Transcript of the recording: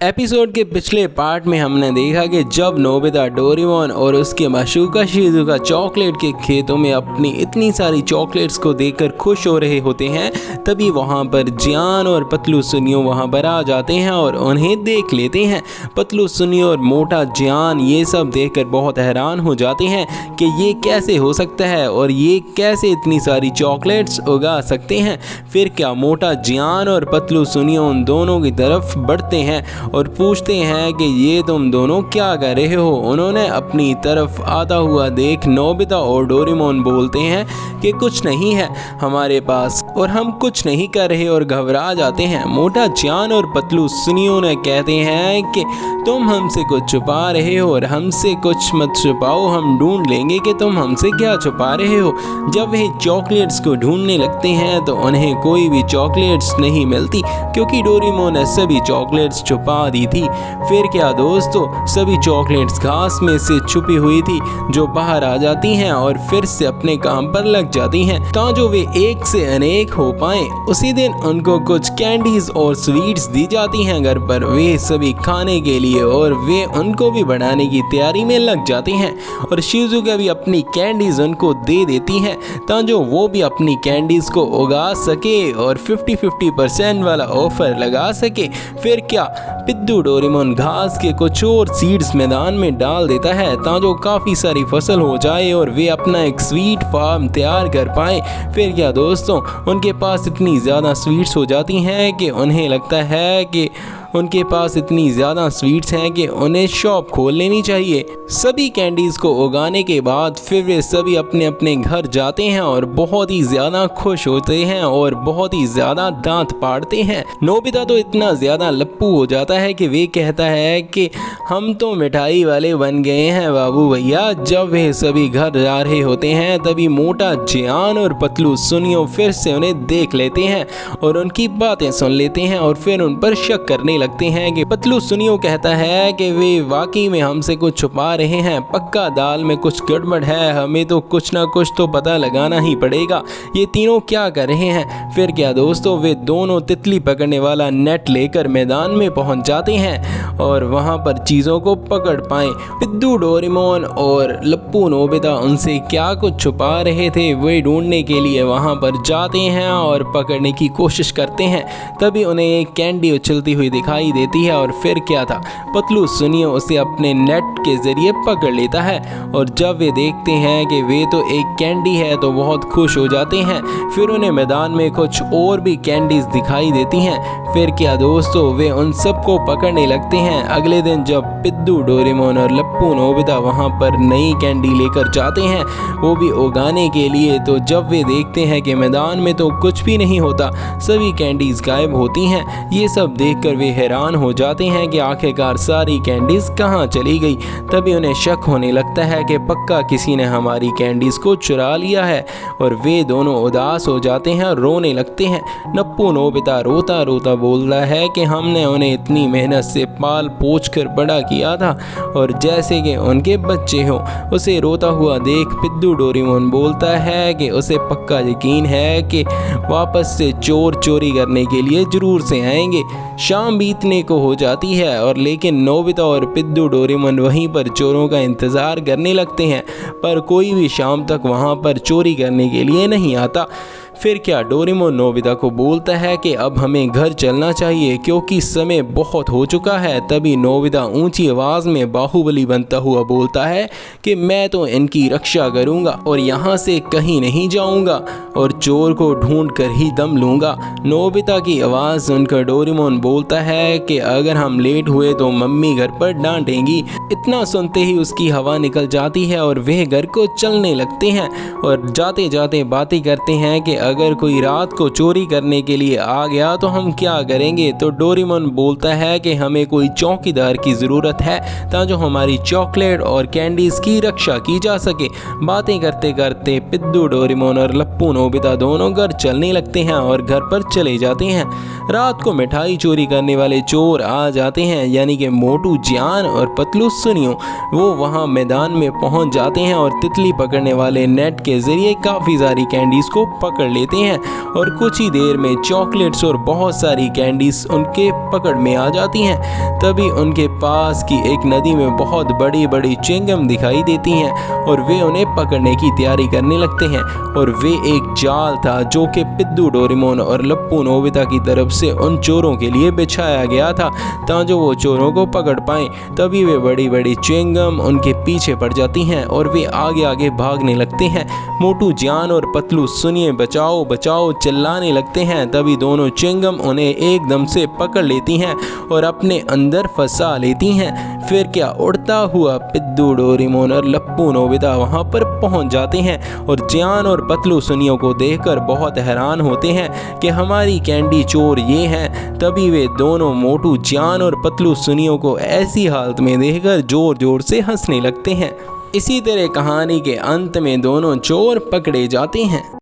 Episode के पिछले part में हमने देखा कि जब नोबिता डोरेमोन और उसके माशूका शिजुका चॉकलेट के खेतों में अपनी इतनी सारी चॉकलेट्स को देखकर खुश हो रहे होते हैं, तभी वहां पर जियान और पतलू सुनियो वहां पर आ जाते हैं और उन्हें देख लेते हैं। पतलू सुनियो और मोटा जियान ये सब देखकर बहुत हैरान हो जाते हैं कि ये कैसे हो सकता है और ये कैसे इतनी सारी चॉकलेट्स उगा सकते हैं। फिर क्या मोटा जियान और पतलू सुनियो उन दोनों की तरफ बढ़ते हैं और पूछते हैं कि ये तुम दोनों क्या कर रहे हो। उन्होंने अपनी तरफ आता हुआ देख नोबिता और डोरेमोन बोलते हैं कि कुछ नहीं है हमारे पास और हम कुछ नहीं कर रहे और घबरा जाते हैं। मोटा जियान और पतलू सुनियो ने कहते हैं कि तुम हमसे कुछ छुपा रहे हो और हमसे कुछ मत छुपाओ, हम ढूंढ लेंगे कि तुम हमसे क्या छुपा रहे हो। जब वे चॉकलेट्स को ढूंढने लगते हैं तो उन्हें कोई भी चॉकलेट्स नहीं मिलती क्योंकि डोरेमोन ने सभी चॉकलेट्स छुपा दी थी। फिर क्या दोस्तों, सभी चॉकलेट्स घास में से छुपी हुई थी जो बाहर आ जाती हैं और फिर से अपने काम पर लग जाती हैं ताकि वे एक से अनेक हो पाएं। उसी दिन उनको कुछ कैंडीज और स्वीट्स दी जाती हैं घर पर, वे सभी खाने के लिए और वे उनको भी बनाने की तैयारी में लग जाते हैं और शिजुका भी अपनी कैंडीज उनको दे देती है ताकि वो भी अपनी कैंडीज को उगा सके और 50-50% वाला ऑफर लगा सके। फिर क्या, पिद्दू डोरेमोन घास के कुछ और सीड्स मैदान में डाल देता है ताकि काफ़ी सारी फसल हो जाए और वे अपना एक स्वीट फार्म तैयार कर पाए। फिर क्या दोस्तों, उनके पास इतनी ज़्यादा स्वीट्स हो जाती हैं कि उन्हें लगता है कि उनके पास इतनी ज़्यादा स्वीट्स हैं कि उन्हें शॉप खोल लेनी चाहिए। सभी कैंडीज़ को उगाने के बाद फिर वे सभी अपने अपने घर जाते हैं और बहुत ही ज़्यादा खुश होते हैं और बहुत ही ज़्यादा दांत फाड़ते हैं। नोबिता तो इतना ज़्यादा लप्पू हो जाता है कि वे कहता है कि हम तो मिठाई वाले बन गए हैं बाबू भैया। जब वे सभी घर जा रहे होते हैं तभी मोटा जियान और पतलू सुनियो फिर से उन्हें देख लेते हैं और उनकी बातें सुन लेते हैं और फिर उन पर शक करने लगते हैं कि पतलू सुनियो कहता है कि वे वाकई में हमसे कुछ छुपा रहे हैं, पक्का दाल में कुछ गड़बड़ है, हमें तो कुछ ना कुछ तो पता लगाना ही पड़ेगा, ये तीनों क्या कर रहे हैं। फिर क्या दोस्तों, वे दोनों तितली पकड़ने वाला नेट लेकर मैदान में पहुंच जाते हैं और वहां पर चीज़ों को पकड़ पाएं। पिद्दू डोरेमोन और लप्पू नोबिता उनसे क्या कुछ छुपा रहे थे वे ढूंढने के लिए वहां पर जाते हैं और पकड़ने की कोशिश करते हैं। तभी उन्हें एक कैंडी उछलती हुई दिखाई देती है और फिर क्या था, पतलू सुनियो उसे अपने नेट के जरिए पकड़ लेता है और जब वे देखते हैं कि वे तो एक कैंडी है तो बहुत खुश हो जाते हैं। फिर उन्हें मैदान में कुछ और भी कैंडीज दिखाई देती हैं। फिर क्या दोस्तों, वे उन सबको पकड़ने लगते हैं। अगले दिन जब पिद्दू डोरेमोन और लप्पू नोबिता वहां पर नई कैंडी लेकर जाते हैं वो भी उगाने के लिए, तो जब वे देखते हैं कि मैदान में तो कुछ भी नहीं होता, सभी कैंडीज गायब होती हैं। ये सब देखकर वे हैरान हो जाते हैं कि आखिरकार सारी कैंडीज कहाँ चली गई। तभी उन्हें शक होने लगता है कि पक्का किसी ने हमारी कैंडीज को चुरा लिया है और वे दोनों उदास हो जाते हैं और रोने लगते हैं। नप्पू नोबिता रोता रोता बोलता है कि हमने उन्हें इतनी मेहनत से पाल पोछ कर बड़ा किया था और जैसे कि उनके बच्चे हों। उसे रोता हुआ देख पिद्दू डोरेमोन बोलता है कि उसे पक्का यकीन है कि वापस से चोर चोरी करने के लिए जरूर से आएंगे। शाम बीतने को हो जाती है और लेकिन नोबिता और पिद्दू डोरेमोन वहीं पर चोरों का इंतज़ार करने लगते हैं, पर कोई भी शाम तक वहां पर चोरी करने के लिए नहीं आता। फिर क्या, डोरेमोन नोबिता को बोलता है कि अब हमें घर चलना चाहिए क्योंकि समय बहुत हो चुका है। तभी नोबिता ऊंची आवाज़ में बाहुबली बनता हुआ बोलता है कि मैं तो इनकी रक्षा करूंगा और यहाँ से कहीं नहीं जाऊंगा और चोर को ढूंढ कर ही दम लूंगा। नोबिता की आवाज़ सुनकर डोरेमोन बोलता है कि अगर हम लेट हुए तो मम्मी घर पर डांटेंगी। इतना सुनते ही उसकी हवा निकल जाती है और वह घर को चलने लगते हैं और जाते जाते बातें करते हैं कि अगर कोई रात को चोरी करने के लिए आ गया तो हम क्या करेंगे। तो डोरेमोन बोलता है कि हमें कोई चौकीदार की ज़रूरत है ताकि हमारी चॉकलेट और कैंडीज़ की रक्षा की जा सके। बातें करते करते पिद्दू डोरेमोन और लप्पू नोबिता दोनों घर चलने लगते हैं और घर पर चले जाते हैं। रात को मिठाई चोरी करने वाले चोर आ जाते हैं, यानी कि मोटू जियान और पतलू सुनियो। वो वहाँ मैदान में पहुँच जाते हैं और तितली पकड़ने वाले नेट के ज़रिए काफ़ी सारी कैंडीज़ को पकड़ लेते हैं और कुछ ही देर में चॉकलेट्स और बहुत सारी कैंडीज उनके पकड़ में आ जाती हैं। तभी उनके पास की एक नदी में बहुत बड़ी बड़ी चिंगम दिखाई देती हैं और वे उन्हें पकड़ने की तैयारी करने लगते हैं। और वे एक जाल था जो कि पिद्दू, डोरेमोन और लप्पू नोबिता की तरफ से उन चोरों के लिए बिछाया गया था ताकि वो चोरों को पकड़ पाएं। तभी वे बड़ी बड़ी च्युइंगम उनके पीछे पड़ जाती हैं और वे आगे आगे भागने लगते हैं। मोटू, जान और पतलू सुनिए बचाओ बचाओ चिल्लाने लगते हैं। तभी दोनों च्युइंगम उन्हें एकदम से पकड़ लेती हैं और अपने अंदर फंसा लेती हैं। फिर क्या, उड़ता हुआ पिद्दू, डोरेमोन और लप्पू नोबिता वहां पर पहुंच जाते हैं और जान और पतलू सुनियों को देखकर बहुत हैरान होते हैं कि हमारी कैंडी चोर ये हैं। तभी वे दोनों मोटू, जान और पतलू सुनियों को ऐसी हालत में देखकर जोर जोर से हंसने लगते हैं। इसी तरह कहानी के अंत में दोनों चोर पकड़े जाते हैं।